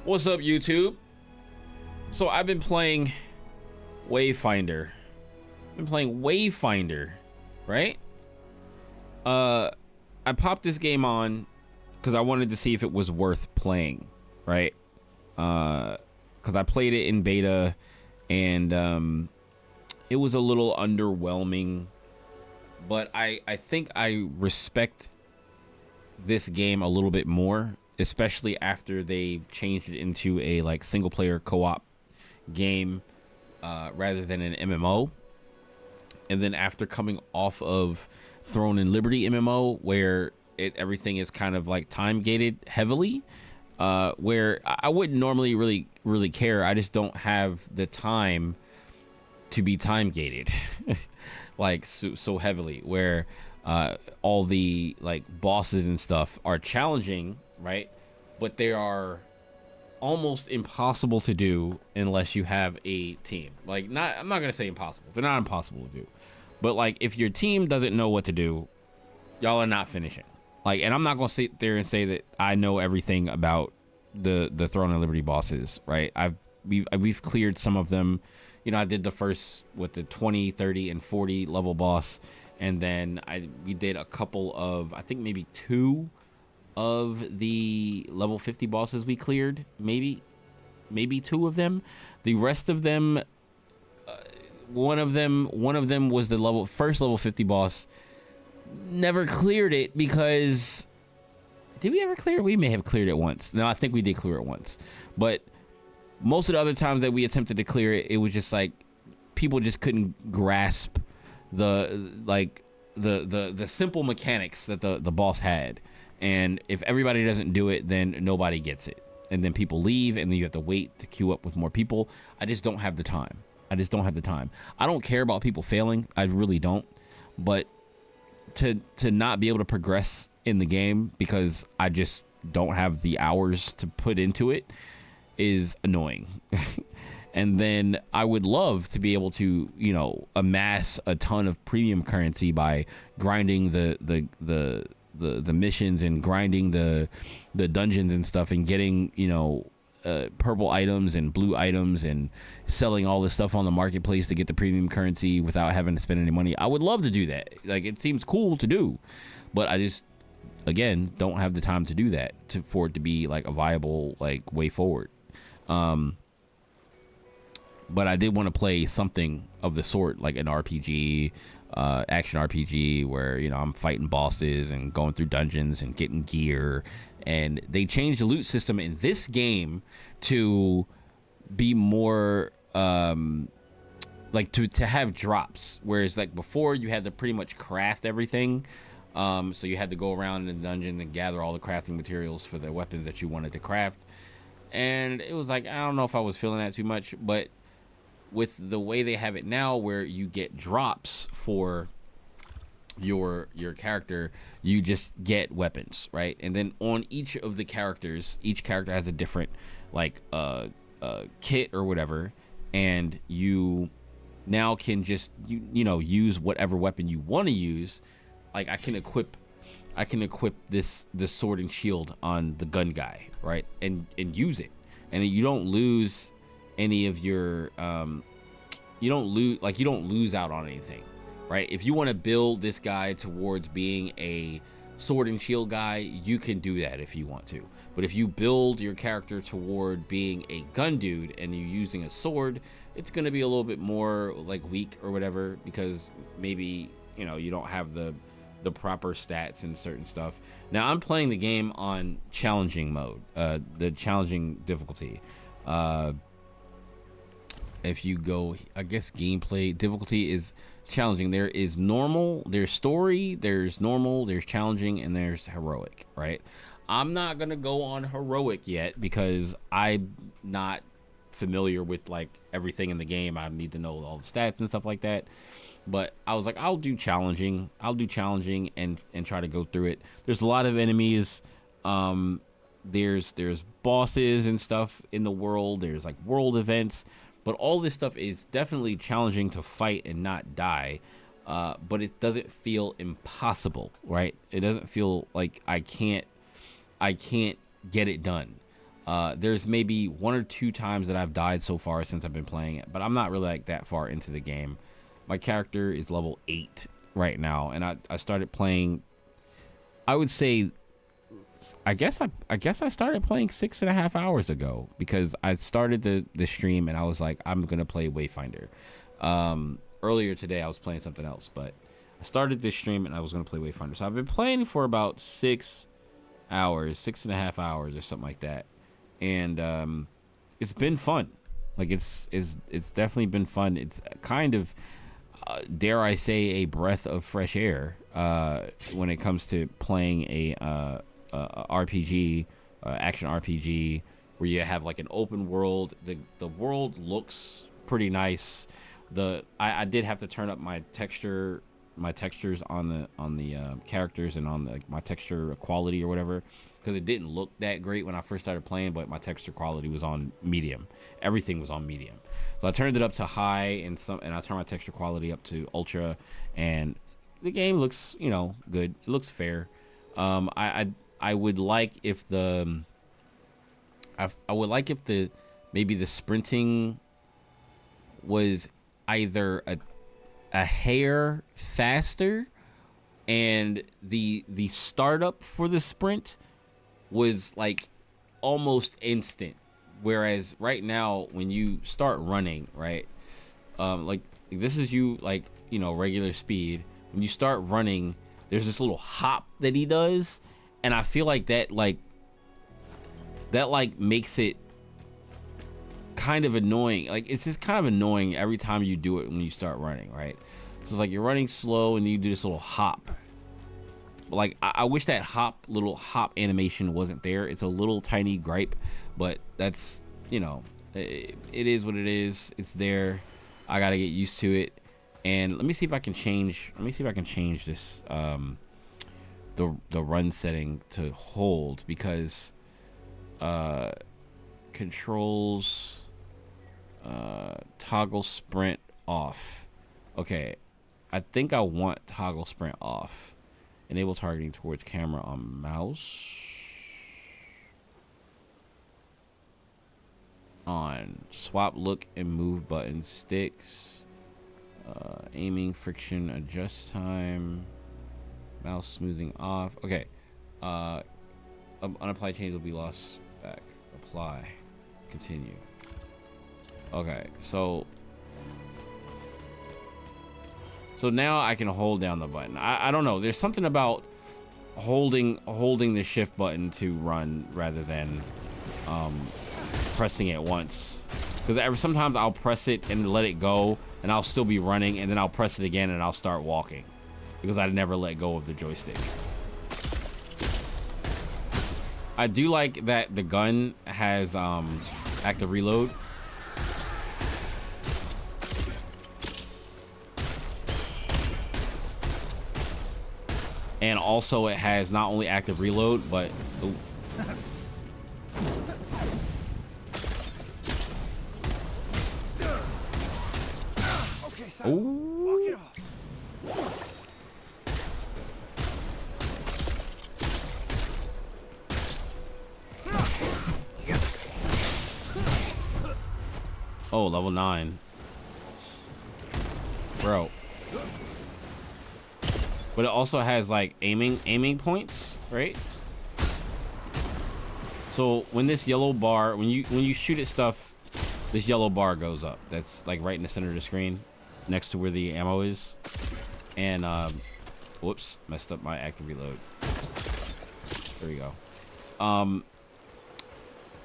What's up, YouTube? So I've been playing Wayfinder. Right? I popped this game on because I wanted to see if it was worth playing, right? Because I played it in beta and it was a little underwhelming, but I think I respect this game a little bit more, especially after they've changed it into a like single player co-op game rather than an MMO. And then after coming off of Throne and Liberty MMO, where everything is kind of like time gated heavily, where I wouldn't normally really care. I just don't have the time to be time gated like so heavily, where all the like bosses and stuff are challenging, right? But they are almost impossible to do unless you have a team. Like, I'm not gonna say impossible. They're not impossible to do, but like if your team doesn't know what to do, y'all are not finishing. Like, and I'm not gonna sit there and say that I know everything about the Throne and Liberty bosses, right? We've cleared some of them. You know, I did the first with the 20, 30, and 40 level boss, and then we did a couple of, I think maybe 2 of the level 50 bosses we cleared, maybe 2 of them. The rest of them, one of them was the first level 50 boss. Never cleared it because, did we ever clear it? We may have cleared it once. No, I think we did clear it once, but most of the other times that we attempted to clear it, it was just like people just couldn't grasp the simple mechanics that the boss had. And if everybody doesn't do it, then nobody gets it, and then people leave, and then you have to wait to queue up with more people. I just don't have the time. I don't care about people failing. I really don't. But to not be able to progress in the game because I just don't have the hours to put into it is annoying. And then I would love to be able to, you know, amass a ton of premium currency by grinding the missions and grinding the dungeons and stuff, and getting, you know, purple items and blue items and selling all this stuff on the marketplace to get the premium currency without having to spend any money. I would love to do that. Like, it seems cool to do, but I just, again, don't have the time to do that for it to be like a viable like way forward. But I did want to play something of the sort, like an RPG, action RPG, where, you know, I'm fighting bosses and going through dungeons and getting gear. And they changed the loot system in this game to be more like to have drops, whereas like before you had to pretty much craft everything. So you had to go around in the dungeon and gather all the crafting materials for the weapons that you wanted to craft. And it was like, I don't know if I was feeling that too much, but with the way they have it now, where you get drops for your character, you just get weapons, right? And then on each of the characters, each character has a different like kit or whatever, and you now can just you know, use whatever weapon you want to use. Like, I can equip this sword and shield on the gun guy, right? And use it, and you don't lose any of your you don't lose out on anything, right? If you want to build this guy towards being a sword and shield guy, you can do that if you want to. But if you build your character toward being a gun dude and you're using a sword, it's going to be a little bit more like weak or whatever, because maybe, you know, you don't have the proper stats and certain stuff. Now, I'm playing the game on challenging mode, the challenging difficulty. If you go, I guess gameplay difficulty is challenging. There is normal, there's story, there's normal, there's challenging, and there's heroic, right? I'm not gonna go on heroic yet because I'm not familiar with like everything in the game. I need to know all the stats and stuff like that. But I was like, I'll do challenging and try to go through it. There's a lot of enemies. There's bosses and stuff in the world. There's like world events. But all this stuff is definitely challenging to fight and not die. But it doesn't feel impossible, right? It doesn't feel like I can't get it done. There's maybe 1 or 2 times that I've died so far since I've been playing it, but I'm not really like that far into the game. My character is level 8 right now, and I started playing. I would say, I guess I started playing 6.5 hours ago, because I started the stream and I was like, I'm gonna play Wayfinder. Earlier today I was playing something else, but I started this stream and I was gonna play Wayfinder. So I've been playing for about 6 hours, 6.5 hours or something like that, and it's been fun. Like it's definitely been fun. It's kind of dare I say, a breath of fresh air when it comes to playing a RPG, action RPG, where you have like an open world. The world looks pretty nice. I did have to turn up my textures on the characters and on my texture quality or whatever, because it didn't look that great when I first started playing, but my texture quality was on medium. Everything was on medium. So I turned it up to high, and I turned my texture quality up to ultra, and the game looks, good. It looks fair. I would like if maybe the sprinting was either a hair faster, and the startup for the sprint was like almost instant, whereas right now when you start running, right, like this is you, like, regular speed. When you start running, there's this little hop that he does, and I feel like that makes it kind of annoying. Like, it's just kind of annoying every time you do it when you start running, right? So it's like you're running slow and you do this little hop. Like, I wish that little hop animation wasn't there. It's a little tiny gripe, but that's, it is what it is. It's there. I gotta get used to it. And let me see if I can change this the run setting to hold, because controls, toggle sprint off. Okay, I think I want toggle sprint off. Enable targeting towards camera on mouse. On. Swap look and move button sticks. Aiming, friction, adjust time. Mouse smoothing off. Okay. Unapplied change will be lost back. Apply. Continue. Okay, so now I can hold down the button. I don't know. There's something about holding the shift button to run rather than pressing it once. Because sometimes I'll press it and let it go, and I'll still be running, and then I'll press it again and I'll start walking, because I never let go of the joystick. I do like that the gun has active reload. And also it has not only active reload, but okay, so walk it off. Oh, level 9. Bro. But it also has like aiming points, right? So when this yellow bar, when you shoot at stuff, this yellow bar goes up. That's like right in the center of the screen, next to where the ammo is. And whoops, messed up my active reload. There we go.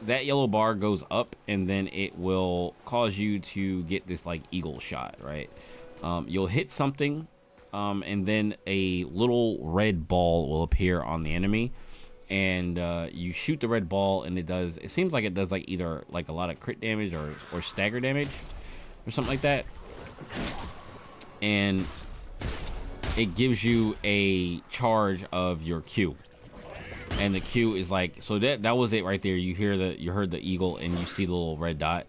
That yellow bar goes up, and then it will cause you to get this like eagle shot, right? You'll hit something, and then a little red ball will appear on the enemy, and you shoot the red ball, and it seems like it does like either like a lot of crit damage or stagger damage or something like that, and it gives you a charge of your Q. And the Q is like, so that was it right there. You heard the eagle, and you see the little red dot,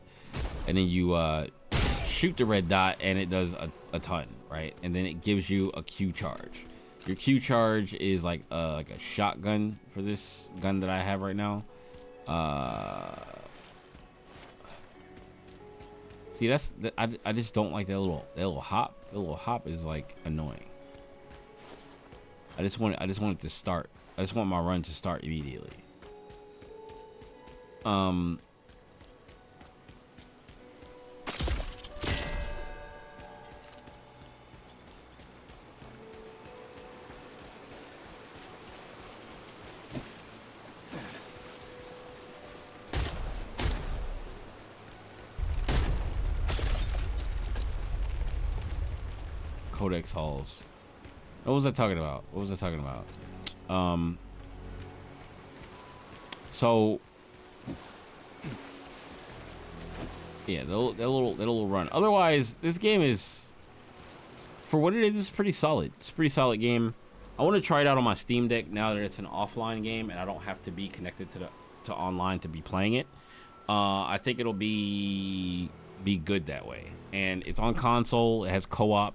and then you shoot the red dot, and it does a ton, right? And then it gives you a Q charge. Your Q charge is like a shotgun for this gun that I have right now. See, I just don't like that little hop. The little hop is like annoying. I just want it to start. I just want my run to start immediately. Codex halls. What was I talking about? So yeah, that little run. Otherwise, this game is, for what it is, it's pretty solid. It's a pretty solid game. I want to try it out on my Steam Deck now that it's an offline game and I don't have to be connected to online to be playing it. I think it'll be good that way. And it's on console. It has co-op.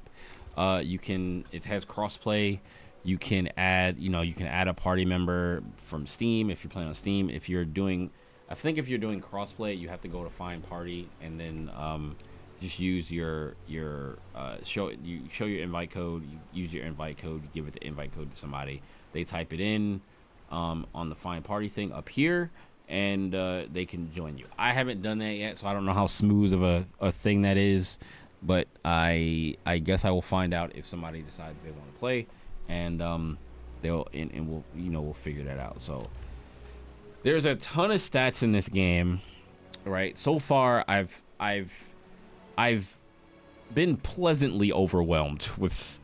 It has crossplay. You can add a party member from Steam if you're playing on Steam. If you're doing crossplay, you have to go to find party and then just use your show your invite code. You use your invite code. You give it the invite code to somebody. They type it in on the find party thing up here, and they can join you. I haven't done that yet, so I don't know how smooth of a thing that is. But I guess I will find out if somebody decides they want to play, and we'll figure that out. So there's a ton of stats in this game, right? So far, I've been pleasantly overwhelmed with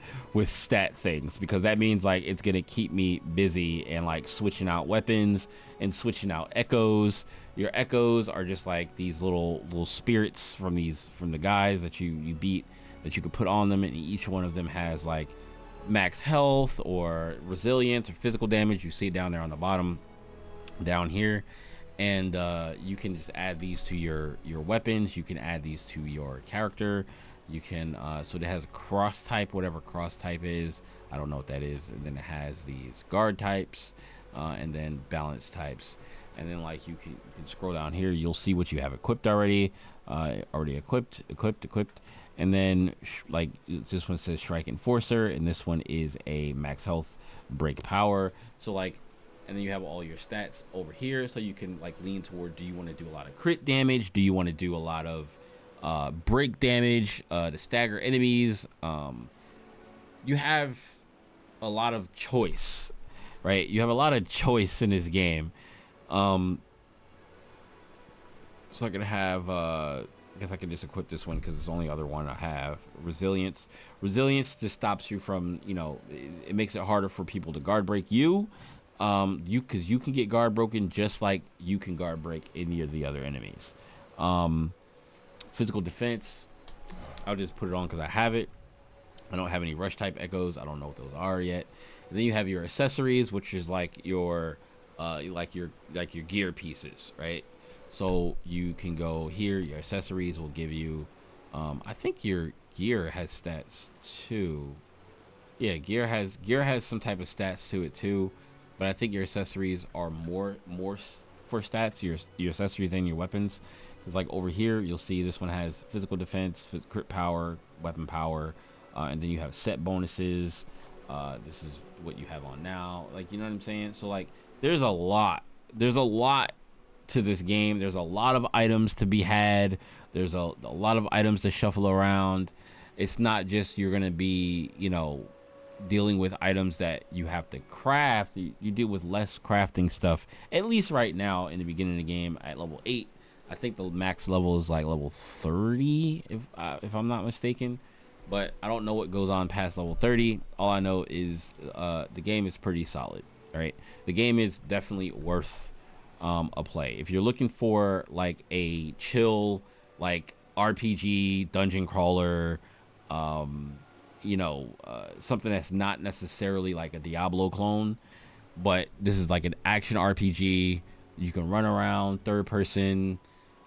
stat things, because that means like it's gonna keep me busy and like switching out weapons and switching out echoes. Your echoes are just like these little spirits from the guys that you beat that you could put on them, and each one of them has like max health or resilience or physical damage. You see it down there on the bottom down here, and you can just add these to your weapons. You can add these to your character. You can so it has cross type, whatever cross type is. I don't know what that is. And then it has these guard types, and then balance types. And then like you can scroll down here, you'll see what you have equipped already. Already equipped. And then like this one says Strike Enforcer, and this one is a max health, break power. So like, and then you have all your stats over here, so you can like lean toward, do you want to do a lot of crit damage? Do you want to do a lot of break damage to stagger enemies? You have a lot of choice, right? You have a lot of choice in this game. So I can have I guess I can just equip this one because it's the only other one I have. Resilience just stops you from, it makes it harder for people to guard break you. Because you can get guard broken just like you can guard break any of the other enemies. Physical defense, I'll just put it on because I have it. I don't have any rush type echoes. I don't know what those are yet. And then you have your accessories, which is like your gear pieces, right? So you can go here. Your accessories will give you, I think your gear has stats too. Yeah, gear has some type of stats to it too. But I think your accessories are more for stats. Your accessories and your weapons. Because like over here, you'll see this one has physical defense, crit power, weapon power, and then you have set bonuses. This is what you have on now. Like, you know what I'm saying? So like, there's a lot to this game. There's a lot of items to be had. There's a lot of items to shuffle around. It's not just you're gonna be, dealing with items that you have to craft. You deal with less crafting stuff, at least right now in the beginning of the game at level 8. I think the max level is like level 30 if I'm not mistaken, but I don't know what goes on past level 30. All I know is the game is pretty solid. Right, the game is definitely worth a play if you're looking for like a chill like RPG dungeon crawler, something that's not necessarily like a Diablo clone, but this is like an action RPG. You can run around third person.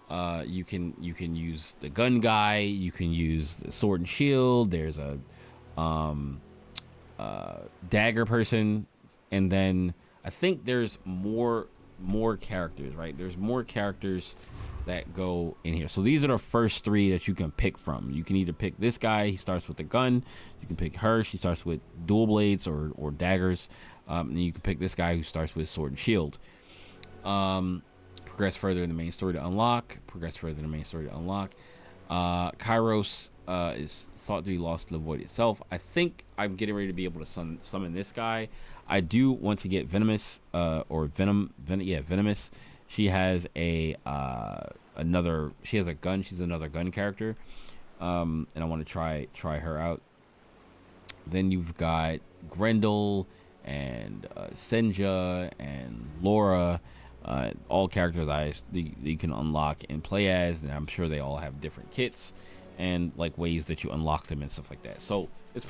You can use the gun guy. You can use the sword and shield. There's a dagger person, and then I think there's more more characters, right? There's more characters that go in here. So these are the first 3 that you can pick from. You can either pick this guy, he starts with a gun. You can pick her, she starts with dual blades or daggers. And you can pick this guy who starts with sword and shield. Progress further in the main story to unlock. Kairos is thought to be lost to the void itself. I think I'm getting ready to be able to summon this guy. I do want to get Venomous, Venomous. She has she has a gun. She's another gun character, and I want to try her out. Then you've got Grendel and Senja and Laura, all characters you can unlock and play as, and I'm sure they all have different kits and like ways that you unlock them and stuff like that. So it's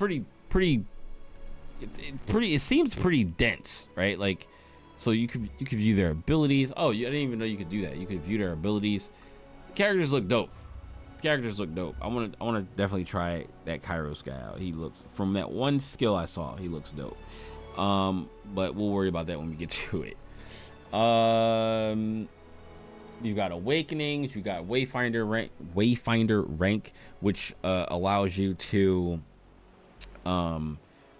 it seems pretty dense, right? Like, so you could view their abilities. Oh, I didn't even know you could do that. You could view their abilities. Characters look dope. I want to definitely try that Kairos guy out. He looks, from that one skill I saw, he looks dope. But we'll worry about that when we get to it. You've got Awakenings, you got Wayfinder rank, which allows you to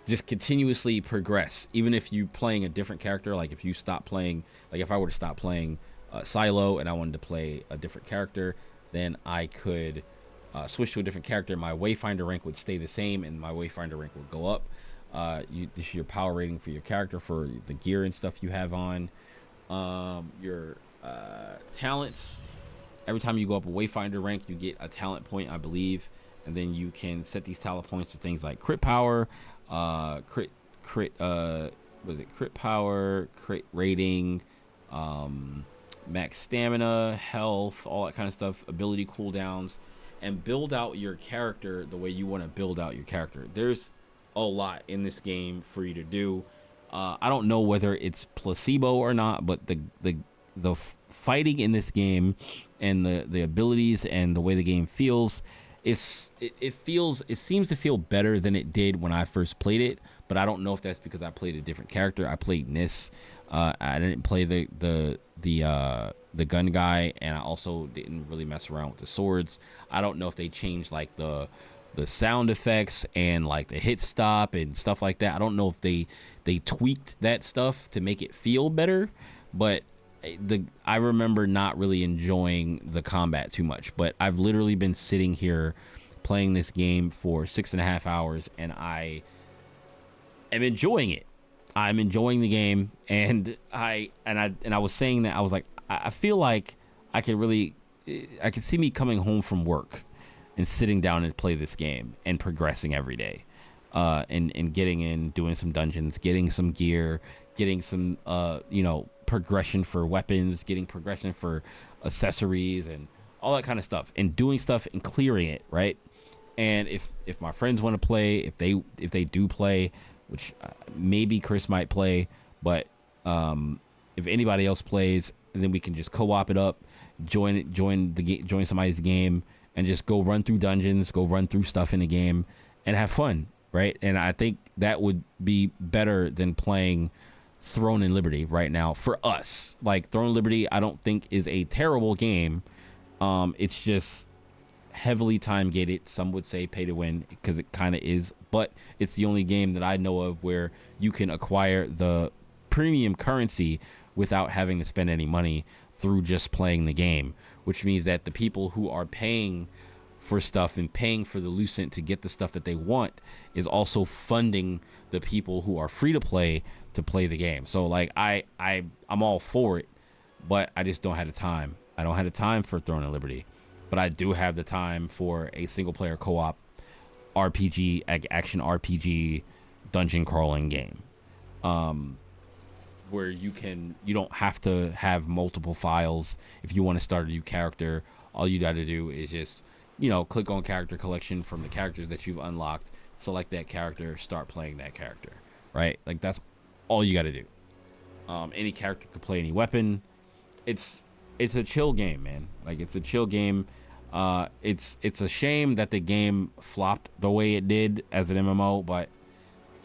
just continuously progress, even if you playing a different character. Like if you stop playing, like if I were to stop playing Silo and I wanted to play a different character, then I could switch to a different character. My Wayfinder rank would stay the same, and my Wayfinder rank would go up. This is your power rating for your character, for the gear and stuff you have on. Your talents. Every time you go up a Wayfinder rank, you get a talent point, I believe, and then you can set these talent points to things like crit power, crit power, crit rating, max stamina, health, all that kind of stuff, ability cooldowns, and build out your character the way you want to build out your character. There's a lot in this game for you to do. I don't know whether it's placebo or not, but the fighting in this game and the abilities and the way the game feels, it seems to feel better than it did when I first played it. But I don't know if that's because I played a different character. I played Nis. I didn't play the gun guy, and I also didn't really mess around with the swords. I don't know if they changed like the sound effects and like the hit stop and stuff like that. I don't know if they tweaked that stuff to make it feel better, but I remember not really enjoying the combat too much. But I've literally been sitting here playing this game for 6.5 hours, and I am enjoying it. I'm enjoying the game, and I was saying that I was like, I feel like I could see me coming home from work and sitting down and play this game and progressing every day, and getting in, doing some dungeons, getting some gear, getting some progression for weapons, getting progression for accessories and all that kind of stuff, and doing stuff and clearing it, right? And if my friends want to play, if they do play, which maybe Chris might play, but if anybody else plays, then we can just co-op it up, join somebody's game, and just go run through dungeons, go run through stuff in the game, and have fun, right? And I think that would be better than playing Throne and Liberty right now for us. Like, Throne and Liberty, I don't think is a terrible game. It's just heavily time gated. Some would say pay to win, because it kind of is, but it's the only game that I know of where you can acquire the premium currency without having to spend any money through just playing the game, which means that the people who are paying for stuff and paying for the Lucent to get the stuff that they want is also funding the people who are free to play the game. So like I'm all for it, but I just don't have the time. I don't have the time for Throne and Liberty, but I do have the time for a single player co-op RPG, action RPG, dungeon crawling game, where you don't have to have multiple files. If you want to start a new character, all you got to do is just click on character collection from the characters that you've unlocked, select that character, start playing that character, right? Like, that's all you got to do. Any character could play any weapon. It's a chill game, man. Like, it's a chill game. It's a shame that the game flopped the way it did as an MMO, but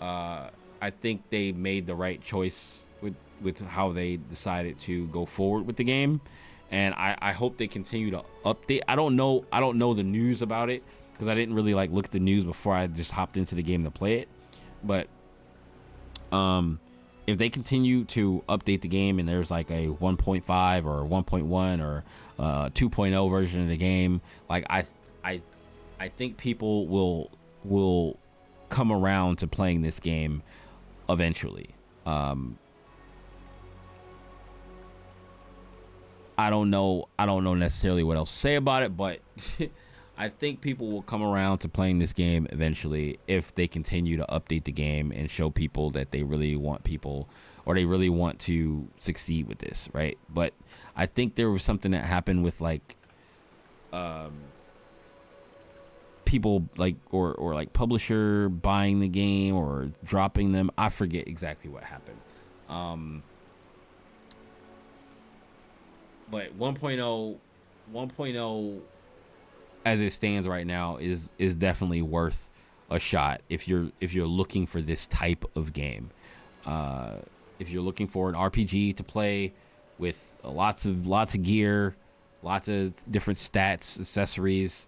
I think they made the right choice with how they decided to go forward with the game, and I hope they continue to update. I don't know the news about it because I didn't really like look at the news before I just hopped into the game to play it. But if they continue to update the game and there's like a 1.5 or 1.1 or 2.0 version of the game, like I think people will come around to playing this game eventually. I don't know necessarily what else to say about it, but I think people will come around to playing this game eventually if they continue to update the game and show people that they really want people, or they really want to succeed with this, right? But I think there was something that happened with like people like or like publisher buying the game or dropping them. I forget exactly what happened. But 1.0 as it stands right now is definitely worth a shot if you're looking for this type of game. If you're looking for an RPG to play with lots of gear, lots of different stats, accessories,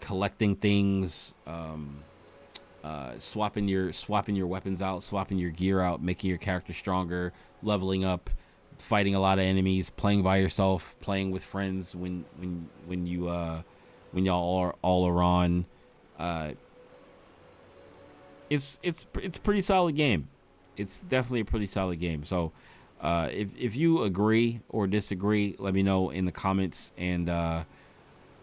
collecting things, swapping your weapons out, swapping your gear out, making your character stronger, leveling up, fighting a lot of enemies, playing by yourself, playing with friends when y'all are on. It's a pretty solid game. It's definitely a pretty solid game. So if you agree or disagree, let me know in the comments, and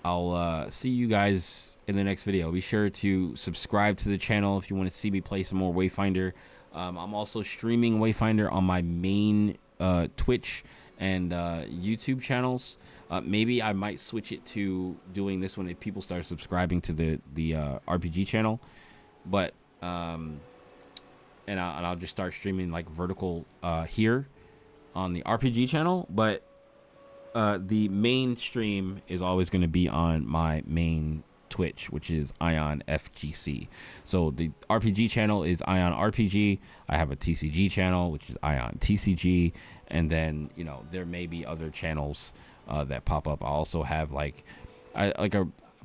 I'll see you guys in the next video. Be sure to subscribe to the channel if you want to see me play some more Wayfinder. I'm also streaming Wayfinder on my main Twitch and YouTube channels. Maybe I might switch it to doing this one if people start subscribing to the RPG channel, but and I'll just start streaming like vertical here on the RPG channel. But the main stream is always going to be on my main Twitch, which is Ion FGC. So the RPG channel is Ion RPG. I have a TCG channel, which is Ion TCG, and then there may be other channels that pop up. I also have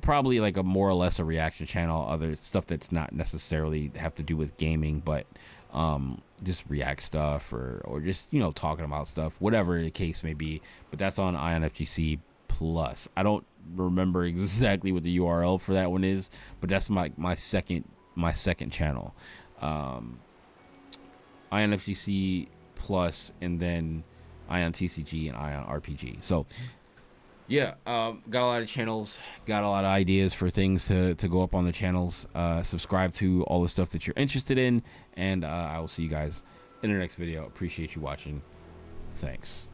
probably a more or less a reaction channel, other stuff that's not necessarily have to do with gaming, but just react stuff or just talking about stuff, whatever the case may be. But that's on Ion FGC Plus. I don't remember exactly what the URL for that one is, but that's my second channel. Ion FGC Plus, and then Ion TCG and Ion RPG. So yeah, got a lot of channels, got a lot of ideas for things to go up on the channels. Subscribe to all the stuff that you're interested in, and I will see you guys in the next video. Appreciate you watching. Thanks.